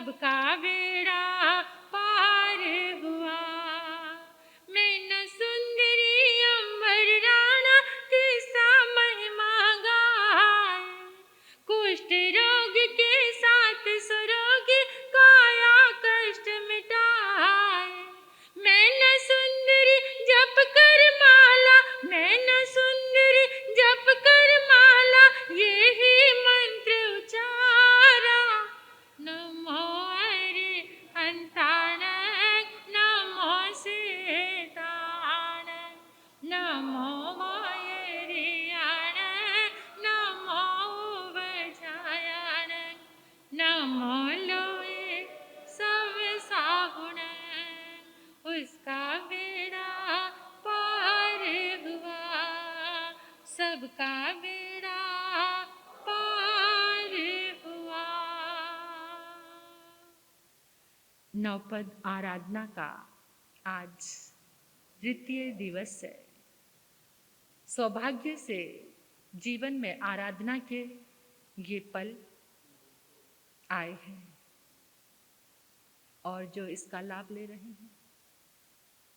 सबका बेड़ा पार हुआ। मैं न सुंदरी अंबर राणा किस्सा महिमा गाए, कुष्ठ रोग के साथ सुरोगी काया कष्ट मिटाए। मैं न सुंदरी जप कर माला, मैं न सुंदरी जप कर माला, यही मंत्र उचारा। नमो हरि हंताणक, नमो सीताणक, नमो मायरियाणक, नमो उवजायाणक, नमो लोए सब साहुणक, उसका बेड़ा पार हुआ, सबका बेड़ा पार हुआ। नवपद आराधना का आज द्वितीय दिवस है। सौभाग्य से जीवन में आराधना के ये पल आए हैं और जो इसका लाभ ले रहे हैं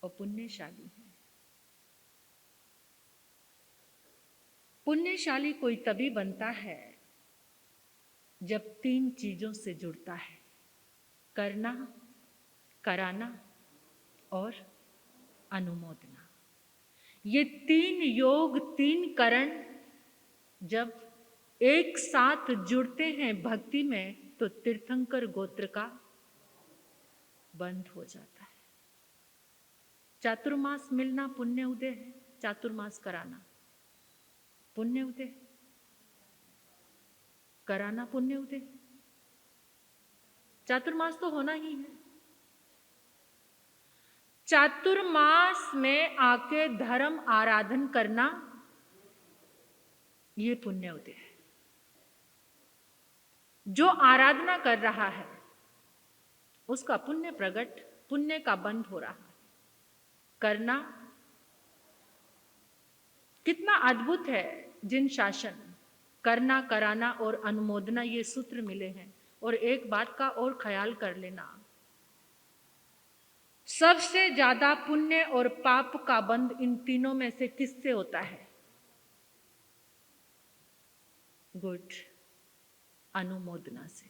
वो पुण्यशाली हैं। पुण्यशाली कोई तभी बनता है जब 3 चीजों से जुड़ता है: करना, कराना और अनुमोदना। ये 3 योग, 3 करण जब एक साथ जुड़ते हैं भक्ति में तो तीर्थंकर गोत्र का बंध हो जाता है। चातुर्मास मिलना पुण्य उदय है, चातुर्मास कराना पुण्य उदय, कराना पुण्य उदय, चातुर्मास तो होना ही है। चातुर्मास में आके धर्म आराधन करना ये पुण्य उदय है। जो आराधना कर रहा है उसका पुण्य प्रकट, पुण्य का बंध हो रहा है। करना कितना अद्भुत है। जिन शासन, करना, कराना और अनुमोदना ये सूत्र मिले हैं। और एक बात का और ख्याल कर लेना, सबसे ज्यादा पुण्य और पाप का बंध इन तीनों में से किससे होता है? गुड, अनुमोदना से।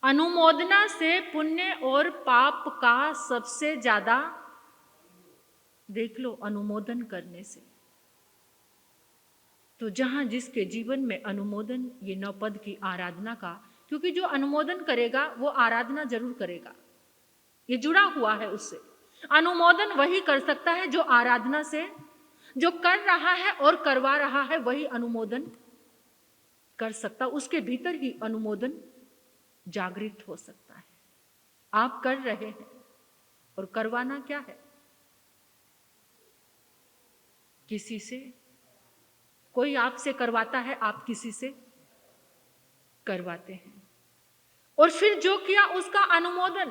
अनुमोदना से पुण्य और पाप का सबसे ज्यादा, देख लो, अनुमोदन करने से। तो जहां जिसके जीवन में अनुमोदन, ये नवपद की आराधना का, क्योंकि जो अनुमोदन करेगा वो आराधना जरूर करेगा, ये जुड़ा हुआ है उससे। अनुमोदन वही कर सकता है जो आराधना से, जो कर रहा है और करवा रहा है वही अनुमोदन कर सकता, उसके भीतर ही अनुमोदन जागृत हो सकता है। आप कर रहे हैं और करवाना क्या है? किसी से, कोई आपसे करवाता है, आप किसी से करवाते हैं। और फिर जो किया उसका अनुमोदन,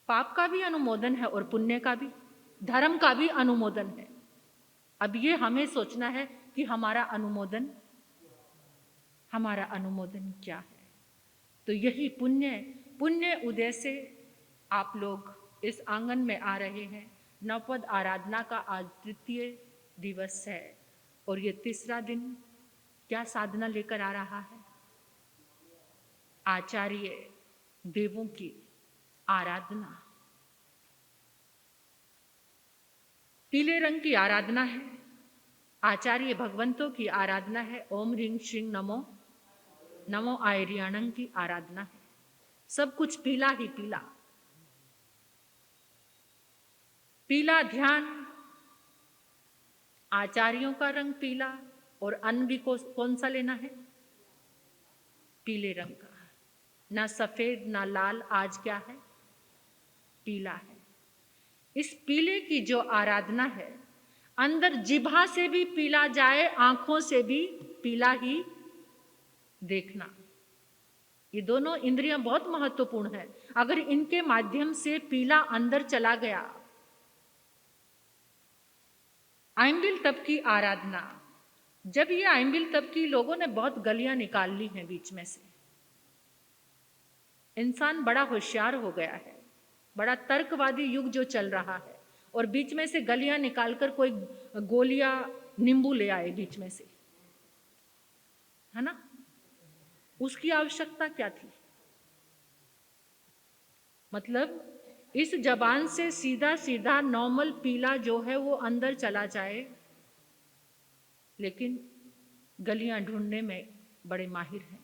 पाप का भी अनुमोदन है और पुण्य का भी, धर्म का भी अनुमोदन है। अब ये हमें सोचना है कि हमारा अनुमोदन क्या है। तो यही पुण्य उदय से आप लोग इस आंगन में आ रहे हैं। नवपद आराधना का आज द्वितीय दिवस है और ये तीसरा दिन क्या साधना लेकर आ रहा है? आचार्य देवों की आराधना। पीले रंग की आराधना है, आचार्य भगवंतों की आराधना है। ओम ह्रीं श्रीं नमो नमो आयरियाणं की आराधना है। सब कुछ पीला ही पीला, पीला ध्यान। आचार्यों का रंग पीला और अन्न भी कौन सा लेना है? पीले रंग का। ना सफेद ना लाल, आज क्या है? पीला है। इस पीले की जो आराधना है, अंदर जिह्वा से भी पीला जाए, आंखों से भी पीला ही देखना। ये दोनों इंद्रियां बहुत महत्वपूर्ण है। अगर इनके माध्यम से पीला अंदर चला गया, आइंदिल तप की आराधना, जब ये आइंबिल तब की लोगों ने बहुत गलियां निकाल ली हैं बीच में से। इंसान बड़ा होशियार हो गया है, बड़ा तर्कवादी युग जो चल रहा है, और बीच में से गलियां निकालकर कोई गोलियां नींबू ले आए बीच में से, है ना? उसकी आवश्यकता क्या थी? मतलब इस जबान से सीधा सीधा नॉर्मल पीला जो है वो अंदर चला जाए, लेकिन गलियां ढूंढने में बड़े माहिर हैं।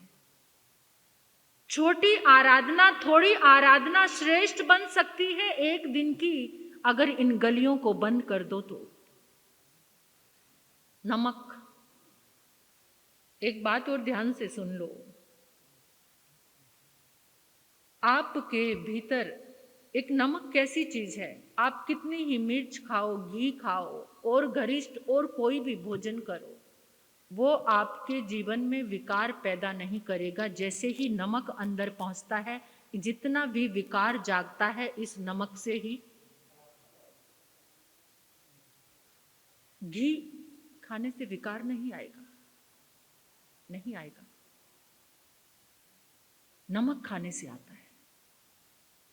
छोटी आराधना, थोड़ी आराधना श्रेष्ठ बन सकती है एक दिन की, अगर इन गलियों को बंद कर दो तो। नमक, एक बात और ध्यान से सुन लो, आपके भीतर एक नमक कैसी चीज है, आप कितनी ही मिर्च खाओ, घी खाओ और गरिष्ठ और कोई भी भोजन करो, वो आपके जीवन में विकार पैदा नहीं करेगा। जैसे ही नमक अंदर पहुंचता है, जितना भी विकार जागता है इस नमक से ही। घी खाने से विकार नहीं आएगा, नहीं आएगा। नमक खाने से आता है।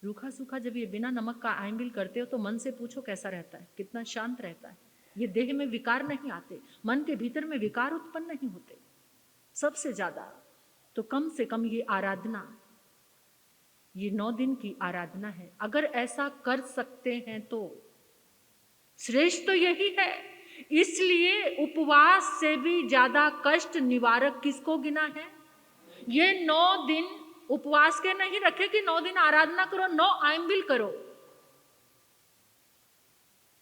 रूखा सूखा जब ये बिना नमक का आइंबिल करते हो तो मन से पूछो कैसा रहता है, कितना शांत रहता है। ये देह में विकार नहीं आते, मन के भीतर में विकार उत्पन्न नहीं होते। सबसे ज्यादा तो कम से कम ये आराधना, ये 9 दिन की आराधना है, अगर ऐसा कर सकते हैं तो श्रेष्ठ तो यही है। इसलिए उपवास से भी ज्यादा कष्ट निवारक किसको गिना है? ये 9 दिन उपवास के नहीं रखे कि 9 दिन आराधना करो, 9 आइंबिल करो।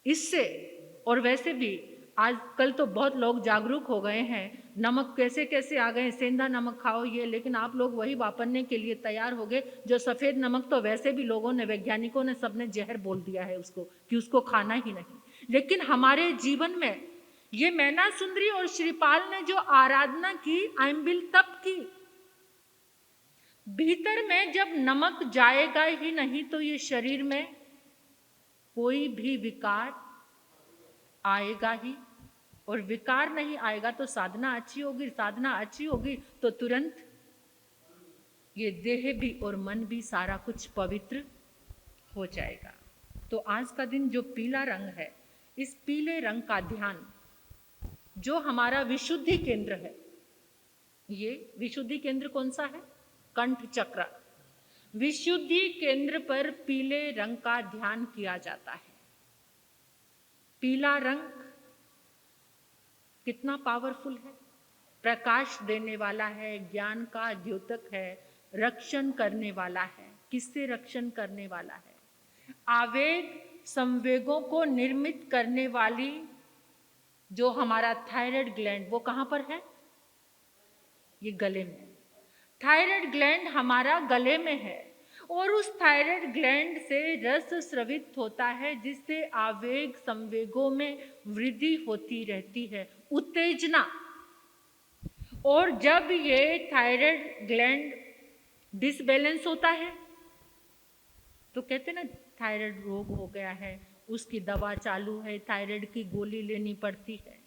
इससे, और वैसे भी आजकल तो बहुत लोग जागरूक हो गए हैं, नमक कैसे कैसे आ गए, सेंधा नमक खाओ ये, लेकिन आप लोग वही वापरने के लिए तैयार हो गए जो सफेद नमक तो वैसे भी लोगों ने, वैज्ञानिकों ने, सबने जहर बोल दिया है उसको कि उसको खाना ही नहीं। लेकिन हमारे जीवन में ये मैना सुंदरी और श्रीपाल ने जो आराधना की, आइंबिल तप की, भीतर में जब नमक जाएगा ही नहीं तो ये शरीर में कोई भी विकार आएगा ही, और विकार नहीं आएगा तो साधना अच्छी होगी, साधना अच्छी होगी तो तुरंत ये देह भी और मन भी सारा कुछ पवित्र हो जाएगा। तो आज का दिन जो पीला रंग है, इस पीले रंग का ध्यान, जो हमारा विशुद्धि केंद्र है, ये विशुद्धि केंद्र कौन सा है? कंठ चक्र। विशुद्धि केंद्र पर पीले रंग का ध्यान किया जाता है। पीला रंग कितना पावरफुल है, प्रकाश देने वाला है, ज्ञान का द्योतक है, रक्षण करने वाला है। किससे रक्षण करने वाला है? आवेग संवेगों को निर्मित करने वाली जो हमारा थायराइड ग्लैंड, वो कहां पर है? ये गले में। थायराइड ग्लैंड हमारा गले में है, और उस थायराइड ग्लैंड से रस स्रवित होता है, जिससे आवेग संवेगों में वृद्धि होती रहती है, उत्तेजना। और जब ये थायराइड ग्लैंड डिसबैलेंस होता है तो कहते हैं ना थायराइड रोग हो गया है, उसकी दवा चालू है, थायराइड की गोली लेनी पड़ती है।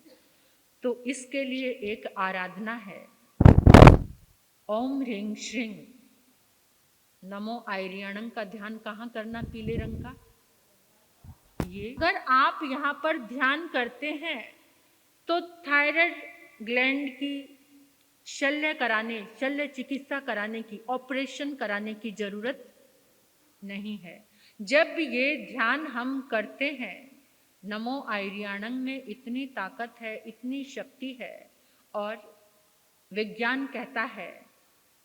तो इसके लिए एक आराधना है, ओम ह्रीं श्रीं नमो आयरियाणं का ध्यान कहाँ करना? पीले रंग का। ये अगर आप यहाँ पर ध्यान करते हैं तो थायराइड ग्लैंड की शल्य चिकित्सा कराने की, ऑपरेशन कराने की जरूरत नहीं है। जब ये ध्यान हम करते हैं, नमो आयरियाणं में इतनी ताकत है, इतनी शक्ति है, और विज्ञान कहता है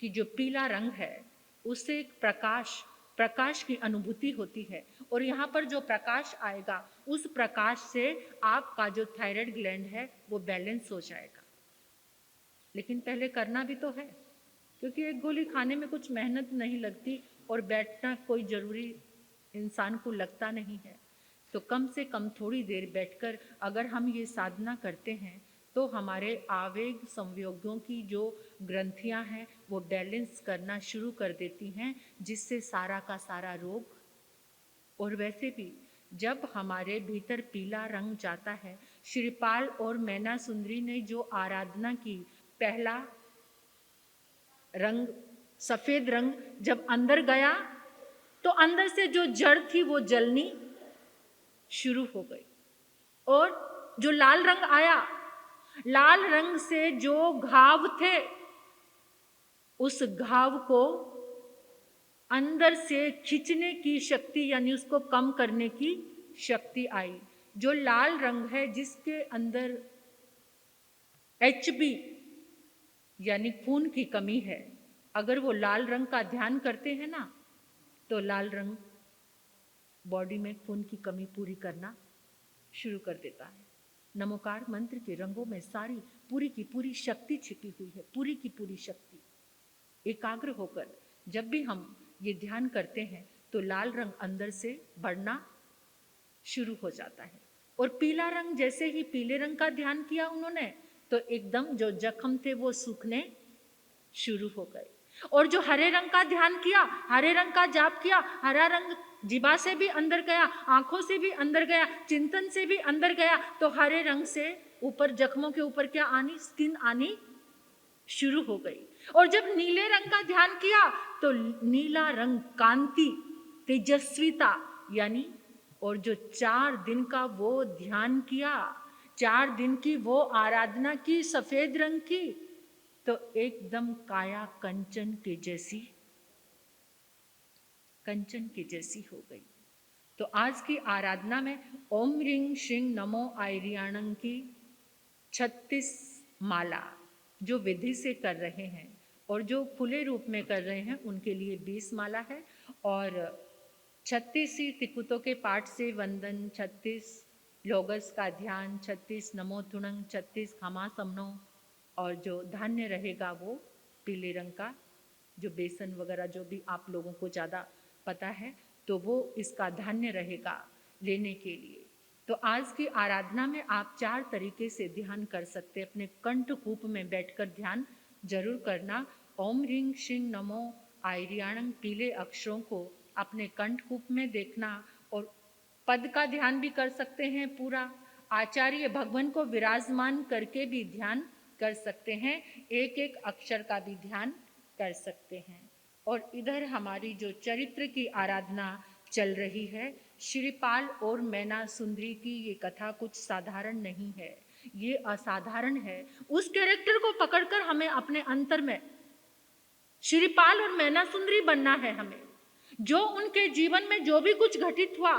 कि जो पीला रंग है उससे एक प्रकाश की अनुभूति होती है, और यहाँ पर जो प्रकाश आएगा उस प्रकाश से आपका जो थायराइड ग्लैंड है वो बैलेंस हो जाएगा। लेकिन पहले करना भी तो है, क्योंकि एक गोली खाने में कुछ मेहनत नहीं लगती और बैठना कोई जरूरी इंसान को लगता नहीं है। तो कम से कम थोड़ी देर बैठकर अगर हम ये साधना करते हैं तो हमारे आवेग संयोगों की जो ग्रंथियां हैं वो बैलेंस करना शुरू कर देती हैं, जिससे सारा का सारा रोग। और वैसे भी जब हमारे भीतर पीला रंग जाता है श्रीपाल और मैना सुंदरी ने जो आराधना की, पहला रंग सफेद रंग जब अंदर गया तो अंदर से जो जड़ थी वो जलनी शुरू हो गई, और जो लाल रंग आया, लाल रंग से जो घाव थे उस घाव को अंदर से खींचने की शक्ति यानी उसको कम करने की शक्ति आई। जो लाल रंग है जिसके अंदर HB यानी खून की कमी है, अगर वो लाल रंग का ध्यान करते हैं ना तो लाल रंग बॉडी में खून की कमी पूरी करना शुरू कर देता है। नमोकार मंत्र के रंगों में सारी पूरी की पूरी शक्ति छिपी हुई है, पूरी की पूरी शक्ति। एकाग्र होकर जब भी हम ये ध्यान करते हैं तो लाल रंग अंदर से बढ़ना शुरू हो जाता है। और पीला रंग, जैसे ही पीले रंग का ध्यान किया उन्होंने तो एकदम जो जख्म थे वो सूखने शुरू हो गए। और जो हरे रंग का ध्यान किया, हरे रंग का जाप किया, हरा रंग जीभा से भी अंदर गया, आंखों से भी अंदर गया, चिंतन से भी अंदर गया, तो हरे रंग से ऊपर जख्मों के ऊपर क्या आनी, स्किन आनी शुरू हो गई। और जब नीले रंग का ध्यान किया तो नीला रंग कांति, तेजस्विता यानी, और जो 4 दिन का वो ध्यान किया, 4 दिन की वो आराधना की सफेद रंग की, तो एकदम काया कंचन के जैसी हो गई। तो आज की आराधना में ओम रिंग श्रिंग नमो आयरियाणं की 36 माला जो विधि से कर रहे हैं और जो खुले रूप में कर रहे हैं उनके लिए 20 माला है, और 36 ही तिकुतों के पाठ से वंदन, 36 लोगस का ध्यान, 36 नमो तुणंग, 36 खमा समनो, और जो धान्य रहेगा वो पीले रंग का, जो बेसन वगैरह जो भी आप लोगों को ज़्यादा पता है तो वो इसका धान्य रहेगा लेने के लिए। तो आज की आराधना में आप 4 तरीके से ध्यान कर सकते हैं। अपने कंठकूप में बैठकर ध्यान जरूर करना। ओम रिंग श्रिंग नमो आयरियाणं पीले अक्षरों को अपने कंठकूप में देखना, और पद का ध्यान भी कर सकते हैं पूरा। आचार्य भगवान को विराजमान करके भी ध्यान कर सकते हैं, एक एक अक्षर का भी ध्यान कर सकते हैं। और इधर हमारी जो चरित्र की आराधना चल रही है, श्रीपाल और मैना सुंदरी की ये कथा कुछ साधारण नहीं है, ये असाधारण है। उस कैरेक्टर को पकड़कर हमें अपने अंतर में श्रीपाल और मैना सुंदरी बनना है। हमें जो उनके जीवन में जो भी कुछ घटित हुआ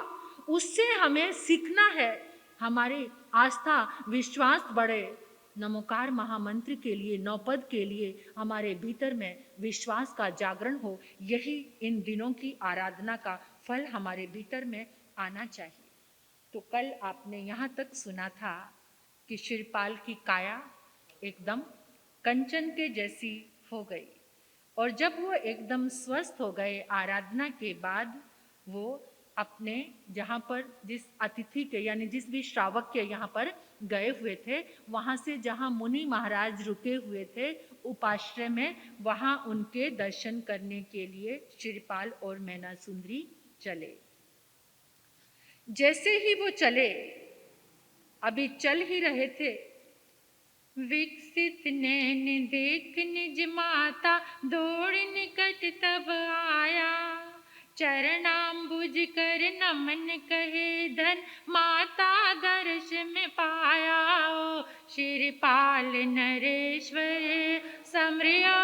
उससे हमें सीखना है, हमारी आस्था विश्वास बढ़े। नमोकार महामंत्र के लिए, नौपद के लिए हमारे भीतर में विश्वास का जागरण हो, यही इन दिनों की आराधना का फल हमारे भीतर में आना चाहिए। तो कल आपने यहाँ तक सुना था कि श्रीपाल की काया एकदम कंचन के जैसी हो गई, और जब वो एकदम स्वस्थ हो गए आराधना के बाद, वो अपने जहाँ पर जिस अतिथि के यानी जिस भी श्रावक के यहाँ पर गए हुए थे, वहाँ से जहाँ मुनि महाराज रुके हुए थे उपाश्रय में, वहाँ उनके दर्शन करने के लिए श्रीपाल और मैना सुंदरी चले। जैसे ही वो चले, अभी चल ही रहे थे, विकसित नैन देख निज माता, दौड़ निकट तब आया, चरणाम्बुज कर नमन कहे धन, माता दर्श में पाया। ओ श्रीपाल नरेश्वर समरियो,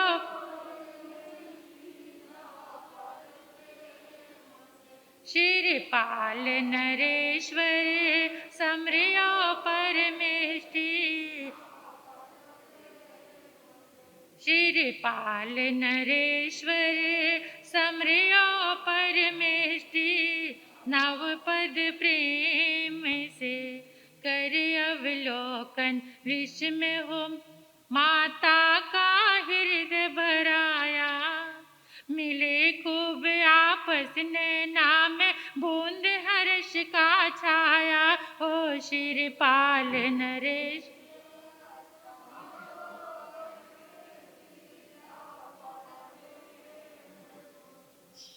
श्रीपाल नरेश्वर समरियो परमेष्टि, श्रीपाल नरेश्वर समरियो परमेष्टि, नवपद प्रेम से कर अवलोकन, विष में हो माता का हृदय भराया, मिले खूब आपस नैना में बूंद हर्ष का छाया। ओ श्रीपाल नरेश,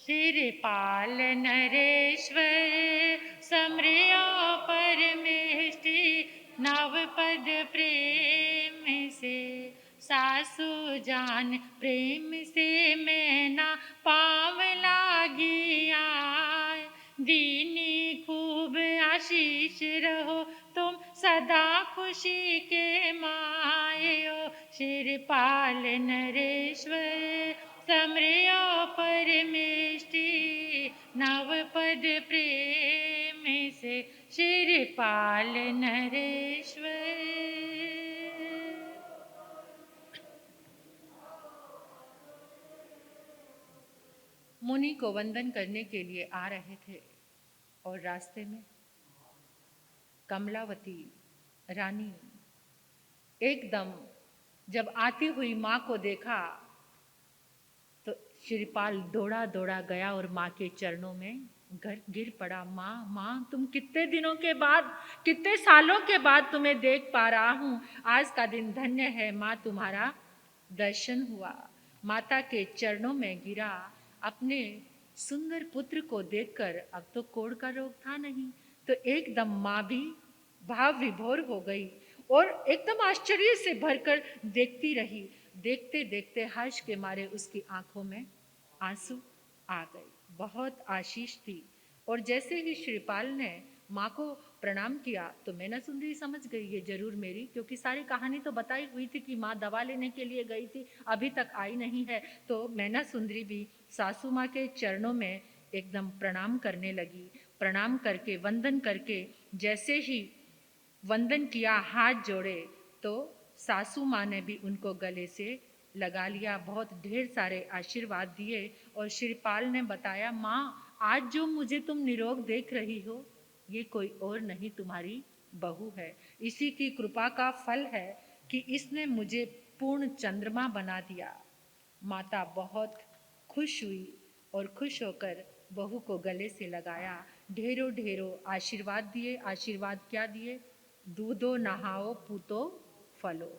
श्रीपाल नरेश्वर समरियो परमेष्टि, नव पद प्रेम से सासु जान, प्रेम से मैना पाव लागी आय। दीनी खूब आशीष रहो तुम सदा खुशी के मायो। शिरपाल नरेश्वर समरियो परमेष्टि, नव पद प्रेम से शिरपाल नरेश्वर। मुनि को वंदन करने के लिए आ रहे थे और रास्ते में कमलावती रानी एकदम जब आती हुई माँ को देखा तो शिरपाल दौड़ा दौड़ा गया और माँ के चरणों में गिर पड़ा। माँ, माँ, तुम कितने दिनों के बाद, कितने सालों के बाद तुम्हें देख पा रहा हूँ। आज का दिन धन्य है माँ, तुम्हारा दर्शन हुआ। माता के चरणों में गिरा। अपने सुंदर पुत्र को देखकर, अब तो कोढ़ का रोग था नहीं, तो एकदम माँ भी भाव विभोर हो गई और एकदम आश्चर्य से भरकर देखती रही। देखते देखते हर्ष के मारे उसकी आंखों में आंसू आ गए। बहुत आशीष थी। और जैसे ही श्रीपाल ने माँ को प्रणाम किया तो मैना सुंदरी समझ गई ये जरूर मेरी, क्योंकि सारी कहानी तो बताई हुई थी कि माँ दवा लेने के लिए गई थी, अभी तक आई नहीं है। तो मैना सुंदरी भी सासू माँ के चरणों में एकदम प्रणाम करने लगी। प्रणाम करके, वंदन करके, जैसे ही वंदन किया, हाथ जोड़े, तो सासू माँ ने भी उनको गले से लगा लिया। बहुत ढेर सारे आशीर्वाद दिए और श्रीपाल ने बताया, माँ, आज जो मुझे तुम निरोग देख रही हो ये कोई और नहीं, तुम्हारी बहू है। इसी की कृपा का फल है कि इसने मुझे पूर्ण चंद्रमा बना दिया। माता बहुत खुश हुई और खुश होकर बहू को गले से लगाया। ढेरों ढेरों आशीर्वाद दिए। आशीर्वाद क्या दिए? दूधो नहाओ पूतो फलो।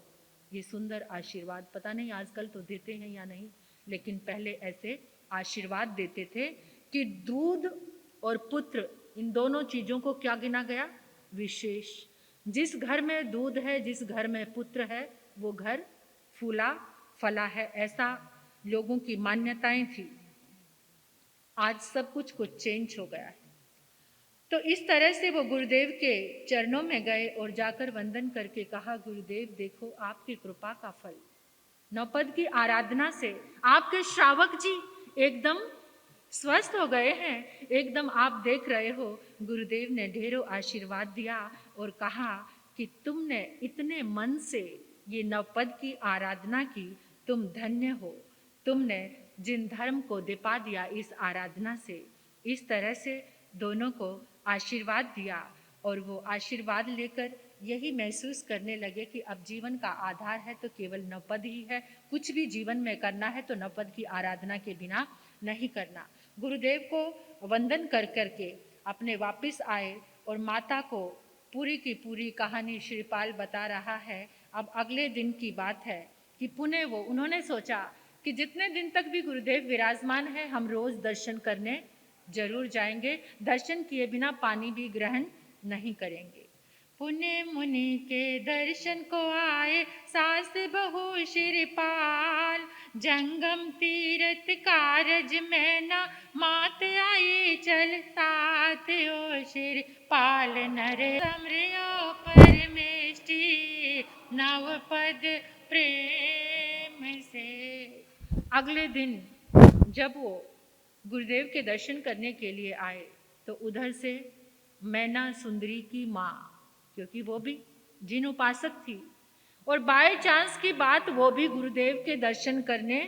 ये सुंदर आशीर्वाद, पता नहीं आजकल तो देते हैं या नहीं, लेकिन पहले ऐसे आशीर्वाद देते थे कि दूध और पुत्र, इन दोनों चीजों को क्या गिना गया? विशेष। जिस घर में दूध है, जिस घर में पुत्र है, वो घर फूला फला है, ऐसा लोगों की मान्यताएं थी। आज सब कुछ चेंज हो गया है। तो इस तरह से वो गुरुदेव के चरणों में गए और जाकर वंदन करके कहा, गुरुदेव देखो आपकी कृपा का फल, नौपद की आराधना से आपके श्रावक जी एकदम स्वस्थ हो गए हैं। एकदम आप देख रहे हो, गुरुदेव ने ढेरों आशीर्वाद दिया और कहा कि तुमने इतने मन से ये नवपद की आराधना की, तुम धन्य हो। तुमने जिन धर्म को दिपा दिया इस आराधना से। इस तरह से दोनों को आशीर्वाद दिया और वो आशीर्वाद लेकर यही महसूस करने लगे कि अब जीवन का आधार है तो केवल नवपद ही है। कुछ भी जीवन में करना है तो नवपद की आराधना के बिना नहीं करना। गुरुदेव को वंदन कर करके अपने वापस आए और माता को पूरी की पूरी कहानी श्रीपाल बता रहा है। अब अगले दिन की बात है कि पुनः उन्होंने सोचा कि जितने दिन तक भी गुरुदेव विराजमान है हम रोज दर्शन करने जरूर जाएंगे, दर्शन किए बिना पानी भी ग्रहण नहीं करेंगे। पुण्य मुनि के दर्शन को आए सास बहू श्रीपाल, जंगम तीरथ कारज में न मात आई चल साथ। ओ श्रीपाल नर समरियो परमेष्टि, नव पद प्रेम से। अगले दिन जब वो गुरुदेव के दर्शन करने के लिए आए तो उधर से मैना सुंदरी की माँ, क्योंकि वो भी जिन उपासक थी और बाय चांस की बात वो भी गुरुदेव के दर्शन करने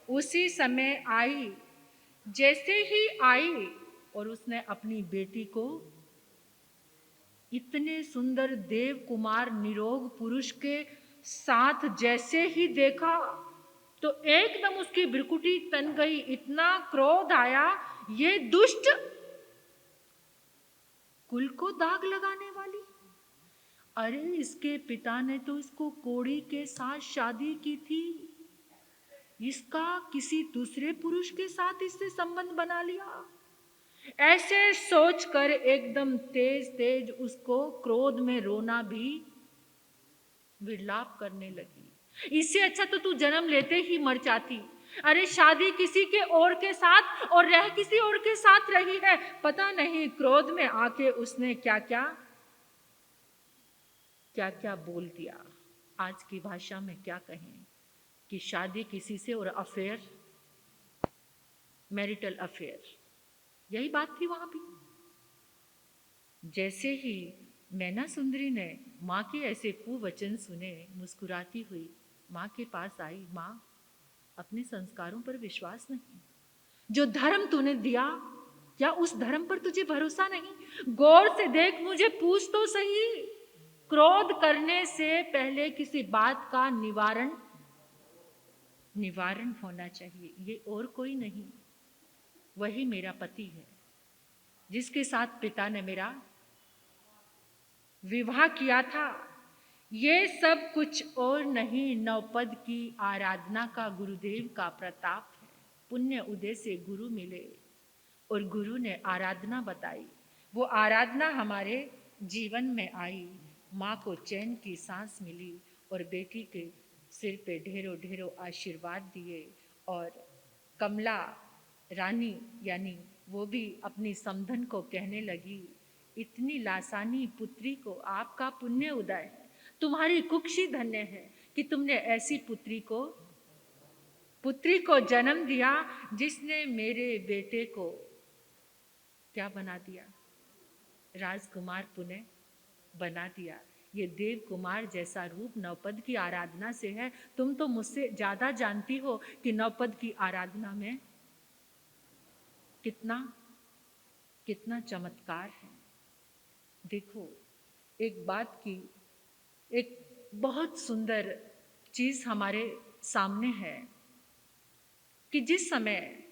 उसी समय आई। जैसे ही आई और उसने अपनी बेटी को इतने सुंदर देव कुमार निरोग पुरुष के साथ जैसे ही देखा तो एकदम उसकी भ्रुकुटी तन गई। इतना क्रोध आया, ये दुष्ट, कुल को दाग लगाने वाली। अरे इसके पिता ने तो इसको कोड़ी के साथ शादी की थी, इसका किसी दूसरे पुरुष के साथ इससे संबंध बना लिया। ऐसे सोचकर एकदम तेज तेज उसको क्रोध में रोना भी विलाप करने लगी। इससे अच्छा तो तू जन्म लेते ही मर जाती। अरे शादी किसी के और के साथ और रह किसी और के साथ रही है। पता नहीं क्रोध में आके उसने क्या क्या बोल दिया। आज की भाषा में क्या कहें कि शादी किसी से और अफेयर, मैरिटल अफेयर, यही बात थी वहां भी। जैसे ही मैना सुंदरी ने माँ के ऐसे कुवचन सुने, मुस्कुराती हुई माँ के पास आई। माँ, अपने संस्कारों पर विश्वास नहीं, जो धर्म तूने दिया क्या उस धर्म पर तुझे भरोसा नहीं? गौर से देख, मुझे पूछ तो सही। क्रोध करने से पहले किसी बात का निवारण होना चाहिए। ये और कोई नहीं, वही मेरा पति है, जिसके साथ पिता ने मेरा विवाह किया था। ये सब कुछ और नहीं, नवपद की आराधना का गुरुदेव का प्रताप है। पुण्य उदय से गुरु मिले और गुरु ने आराधना बताई। वो आराधना हमारे जीवन में आई। माँ को चैन की सांस मिली और बेटी के सिर पे ढेरों ढेरों आशीर्वाद दिए। और कमला रानी यानी वो भी अपनी समधन को कहने लगी, इतनी लासानी पुत्री को आपका पुण्य उदय है। तुम्हारी कुक्षी धन्य है कि तुमने ऐसी पुत्री को जन्म दिया जिसने मेरे बेटे को क्या बना दिया? राजकुमार पुण्य बना दिया। ये देव कुमार जैसा रूप नवपद की आराधना से है। तुम तो मुझसे ज्यादा जानती हो कि नवपद की आराधना में कितना चमत्कार है। देखो, एक बात की एक बहुत सुंदर चीज हमारे सामने है कि जिस समय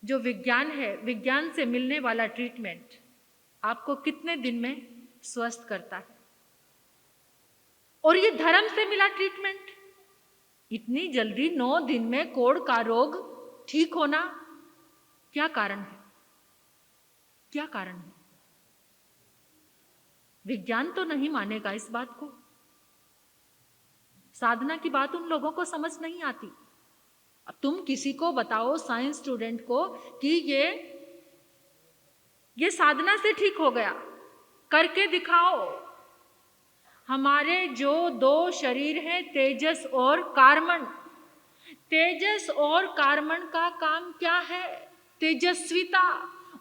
जो विज्ञान है, विज्ञान से मिलने वाला ट्रीटमेंट आपको कितने दिन में स्वस्थ करता है, और ये धर्म से मिला ट्रीटमेंट इतनी जल्दी 9 दिन में कोढ़ का रोग ठीक होना, क्या कारण है? क्या कारण है? विज्ञान तो नहीं मानेगा इस बात को। साधना की बात उन लोगों को समझ नहीं आती। अब तुम किसी को बताओ, साइंस स्टूडेंट को, कि ये साधना से ठीक हो गया, करके दिखाओ। हमारे जो 2 शरीर हैं, तेजस और कार्मण, तेजस और कार्मण का काम क्या है? तेजस्विता।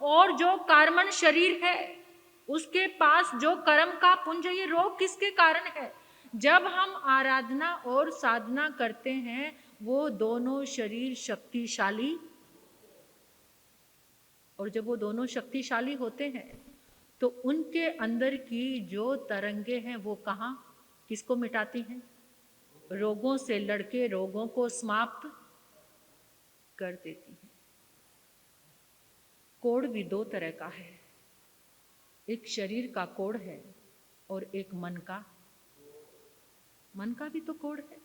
और जो कार्मण शरीर है उसके पास जो कर्म का पुंज, ये रोग किसके कारण है? जब हम आराधना और साधना करते हैं, वो दोनों शरीर शक्तिशाली, और जब वो दोनों शक्तिशाली होते हैं तो उनके अंदर की जो तरंगे हैं वो कहाँ, किसको मिटाती हैं? रोगों से लड़के रोगों को समाप्त कर देती हैं। कोढ़ भी 2 तरह का है, एक शरीर का कोढ़ है और एक मन का भी तो कोढ़ है,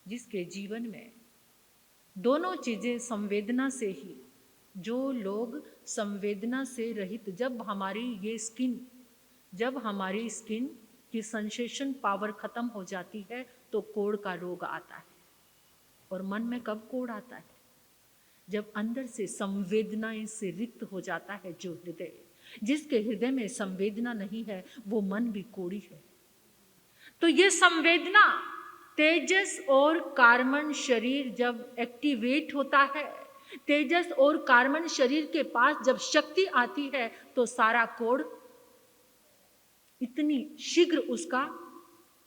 जिसके जीवन में दोनों चीजें संवेदना से ही, जो लोग संवेदना से रहित, जब हमारी स्किन की सेंसेशन पावर खत्म हो जाती है तो कोढ़ का रोग आता है। और मन में कब कोढ़ आता है? जब अंदर से संवेदनाएं से रिक्त हो जाता है जो हृदय। जिसके हृदय में संवेदना नहीं है वो मन भी कोढ़ी है। तो ये संवेदना, तेजस और कार्मण शरीर जब एक्टिवेट होता है, तेजस और कार्मण शरीर के पास जब शक्ति आती है तो सारा कोढ़ इतनी शीघ्र उसका,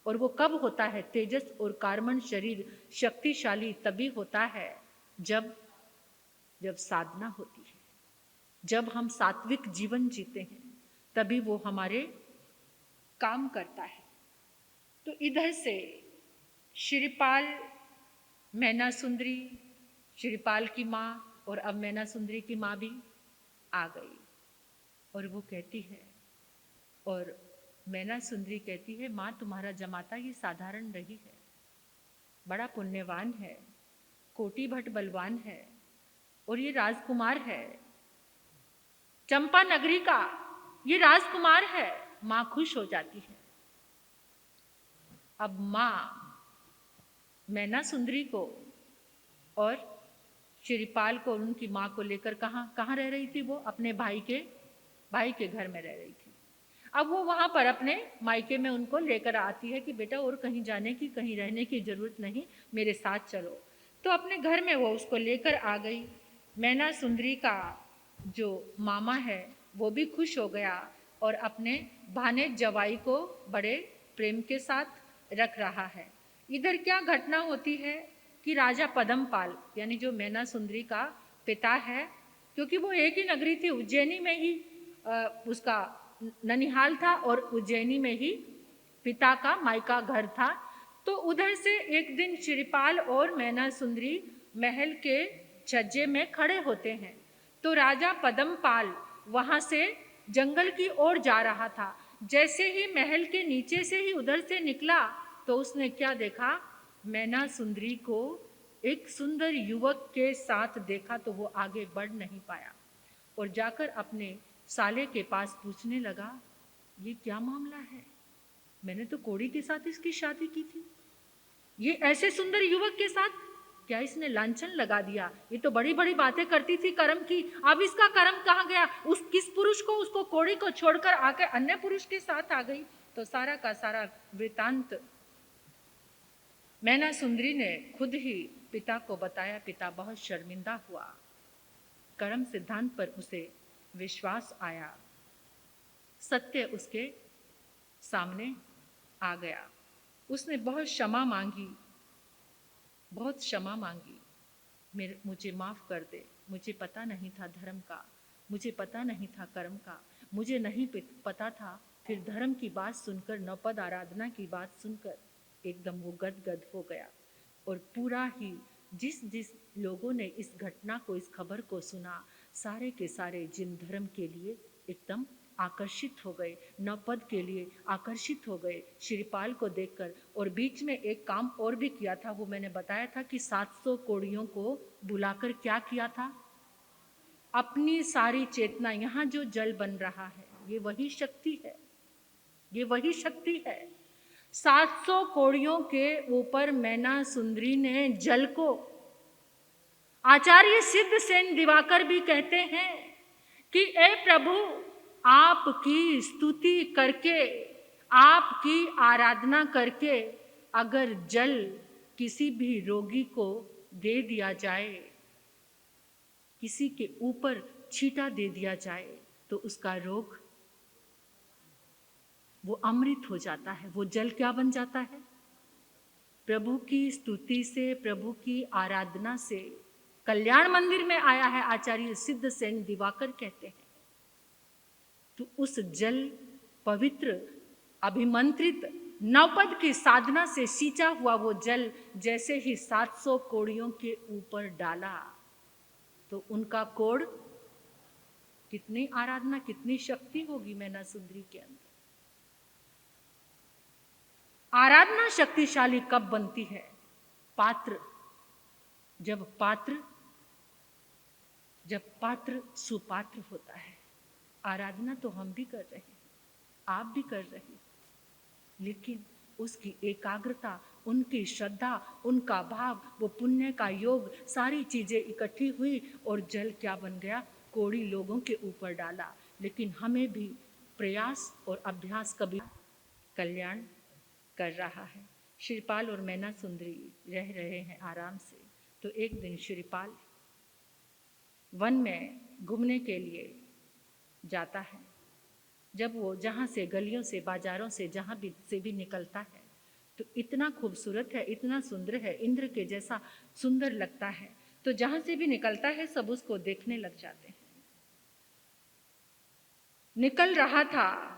और वो कब होता है? तेजस और कार्मण शरीर शक्तिशाली तभी होता है जब साधना होती है, जब हम सात्विक जीवन जीते हैं, तभी वो हमारे काम करता है। तो इधर से श्रीपाल, मैना सुंदरी, श्रीपाल की माँ और अब मैना सुंदरी की माँ भी आ गई। और वो कहती है, और मैना सुंदरी कहती है, माँ तुम्हारा जमाता ये साधारण नहीं है, बड़ा पुण्यवान है, कोटि भट्ट बलवान है, और ये राजकुमार है, चंपा नगरी का ये राजकुमार है। माँ खुश हो जाती है। अब माँ मैना सुंदरी को और शिरीपाल को और उनकी माँ को लेकर कहाँ रह रही थी? वो अपने भाई के घर में रह रही थी। अब वो वहाँ पर अपने मायके में उनको लेकर आती है कि बेटा और कहीं जाने की, कहीं रहने की जरूरत नहीं, मेरे साथ चलो। तो अपने घर में वो उसको लेकर आ गई। मैना सुंदरी का जो मामा है वो भी खुश हो गया और अपने भाने जवाई को बड़े प्रेम के साथ रख रहा है। इधर क्या घटना होती है कि राजा पद्मपाल यानी जो मैना सुंदरी का पिता है, क्योंकि वो एक ही नगरी थी, उज्जैनी में ही उसका ननिहाल था और उज्जैनी में ही पिता का मायका घर था। तो उधर से एक दिन शिरीपाल और मैना सुंदरी महल के छज्जे में खड़े होते हैं। तो राजा पद्मपाल वहां से जंगल की ओर जा रहा था। जैसे ही महल के नीचे से ही उधर से निकला तो उसने क्या देखा? मैना सुंदरी को एक सुंदर युवक के साथ देखा। तो वो आगे बढ़ नहीं पाया और जाकर अपने साले के पास पूछने लगा, ये क्या मामला है? मैंने तो कोड़ी के साथ इसकी शादी की थी, ये ऐसे सुंदर युवक के साथ क्या इसने लांछन लगा दिया? ये तो बड़ी बड़ी बातें करती थी कर्म की, अब इसका कर्म कहाँ गया? उस किस पुरुष को, उसको कोड़ी को छोड़कर आके अन्य पुरुष के साथ आ गई। तो सारा का सारा वृतांत मैना सुंदरी ने खुद ही पिता को बताया। पिता बहुत शर्मिंदा हुआ, कर्म सिद्धांत पर उसे विश्वास आया, सत्य उसके सामने आ गया। उसने बहुत क्षमा मांगी, बहुत क्षमा मांगी, मुझे माफ कर दे, मुझे पता नहीं था धर्म का, मुझे पता नहीं था कर्म का, मुझे नहीं पता था। फिर धर्म की बात सुनकर, नौपद आराधना की बात सुनकर एकदम वो गदगद हो गया। और पूरा ही जिस लोगों ने इस घटना को, इस खबर को सुना, सारे के सारे जिन धर्म के लिए एकदम आकर्षित हो गए, नौपद के लिए आकर्षित हो गए शिरीपाल को देखकर। और बीच में एक काम और भी किया था, वो मैंने बताया था कि 700 कोड़ियों को बुलाकर क्या किया था? अपनी सारी चेतना, यहाँ जो जल बन रहा है ये वही शक्ति है, ये वही शक्ति है। 700 कोड़ियों के ऊपर मैना सुंदरी ने जल को, आचार्य सिद्ध सेन दिवाकर भी कहते हैं कि ए प्रभु, आपकी स्तुति करके, आपकी आराधना करके अगर जल किसी भी रोगी को दे दिया जाए, किसी के ऊपर छींटा दे दिया जाए, तो उसका रोग वो अमृत हो जाता है। वो जल क्या बन जाता है? प्रभु की स्तुति से, प्रभु की आराधना से कल्याण मंदिर में आया है, आचार्य सिद्ध सेन दिवाकर कहते हैं। तो उस जल, पवित्र अभिमंत्रित नवपद की साधना से सींचा हुआ वो जल जैसे ही 700 कोड़ियों के ऊपर डाला तो उनका कोड़, कितनी आराधना, कितनी शक्ति होगी मैना सुंदरी के अंदर। आराधना शक्तिशाली कब बनती है? पात्र, जब पात्र सुपात्र होता है। आराधना तो हम भी कर रहे हैं, आप भी कर रहे हैं, लेकिन उसकी एकाग्रता, उनकी श्रद्धा, उनका भाव, वो पुण्य का योग, सारी चीजें इकट्ठी हुई और जल क्या बन गया? कोड़ी लोगों के ऊपर डाला। लेकिन हमें भी प्रयास और अभ्यास कभी कल्याण कर रहा है। शिरीपाल और मैना सुंदरी रह रहे हैं आराम से। तो एक दिन शिरीपाल वन में घूमने के लिए जाता है। जब वो जहाँ से, गलियों से, बाजारों से, जहाँ भी से भी निकलता है तो इतना खूबसूरत है, इतना सुंदर है, इंद्र के जैसा सुंदर लगता है। तो जहाँ से भी निकलता है सब उसको देखने लग जाते हैं। निकल रहा था,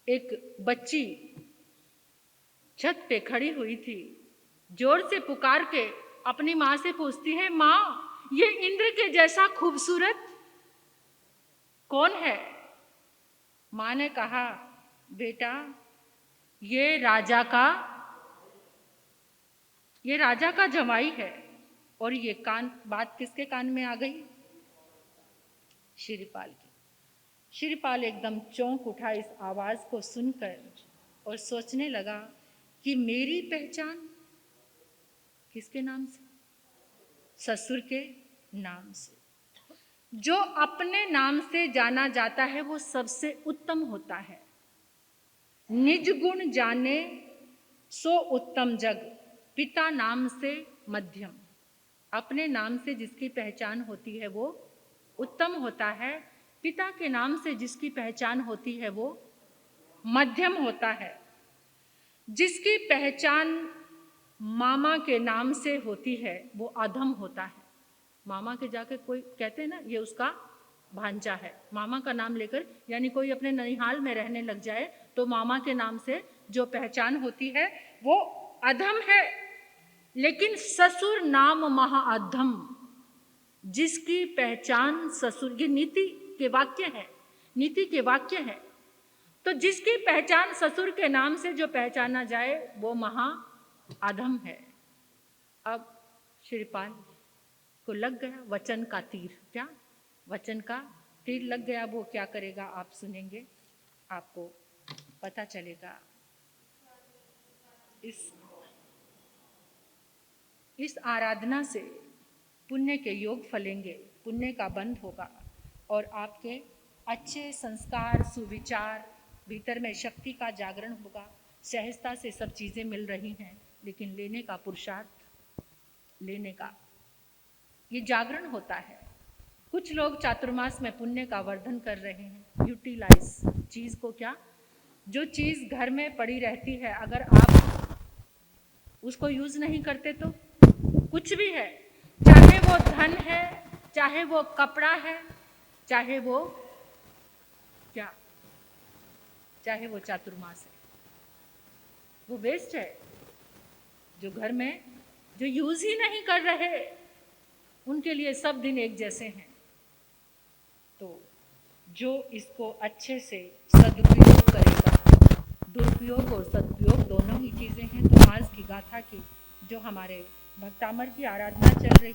एक बच्ची छत पे खड़ी हुई थी, जोर से पुकार के अपनी माँ से पूछती है, माँ ये इंद्र के जैसा खूबसूरत कौन है? माँ ने कहा, बेटा ये राजा का जमाई है। और ये बात किसके कान में आ गई? शिरीपाल की। शिरीपाल एकदम चौंक उठा इस आवाज को सुनकर और सोचने लगा कि मेरी पहचान किसके नाम से? ससुर के नाम से। जो अपने नाम से जाना जाता है वो सबसे उत्तम होता है। निज गुण जाने सो उत्तम जग, पिता नाम से मध्यम। अपने नाम से जिसकी पहचान होती है वो उत्तम होता है, पिता के नाम से जिसकी पहचान होती है वो मध्यम होता है। जिसकी पहचान मामा के नाम से होती है वो अधम होता है। मामा के जाके कोई कहते हैं ना ये उसका भांजा है, मामा का नाम लेकर, यानी कोई अपने ननिहाल में रहने लग जाए तो मामा के नाम से जो पहचान होती है वो अधम है। लेकिन ससुर नाम महाअधम, जिसकी पहचान ससुर, ये नीति के वाक्य है, नीति के वाक्य है। तो जिसकी पहचान ससुर के नाम से जो पहचाना जाए वो महाअधम है। अब श्रीपाल को लग गया वचन का तीर। क्या वचन का तीर लग गया? वो क्या करेगा आप सुनेंगे, आपको पता चलेगा। इस आराधना से पुण्य के योग फलेंगे, पुण्य का बंध होगा और आपके अच्छे संस्कार, सुविचार, भीतर में शक्ति का जागरण होगा। सहजता से सब चीज़ें मिल रही हैं, लेकिन लेने का पुरुषार्थ, लेने का ये जागरण होता है। कुछ लोग चातुर्मास में पुण्य का वर्धन कर रहे हैं। यूटिलाइज चीज़ को, क्या जो चीज़ घर में पड़ी रहती है अगर आप उसको यूज़ नहीं करते तो कुछ भी है, चाहे वो धन है, चाहे वो कपड़ा है, चाहे वो क्या, चाहे वो चातुर्मास है, वो वेस्ट है। जो घर में जो यूज़ ही नहीं कर रहे उनके लिए सब दिन एक जैसे हैं। तो जो इसको अच्छे से सदुपयोग करेगा, दुरुपयोग और सदुपयोग दोनों ही चीज़ें हैं। तो आज की गाथा की जो हमारे भक्तामर की आराधना चल रही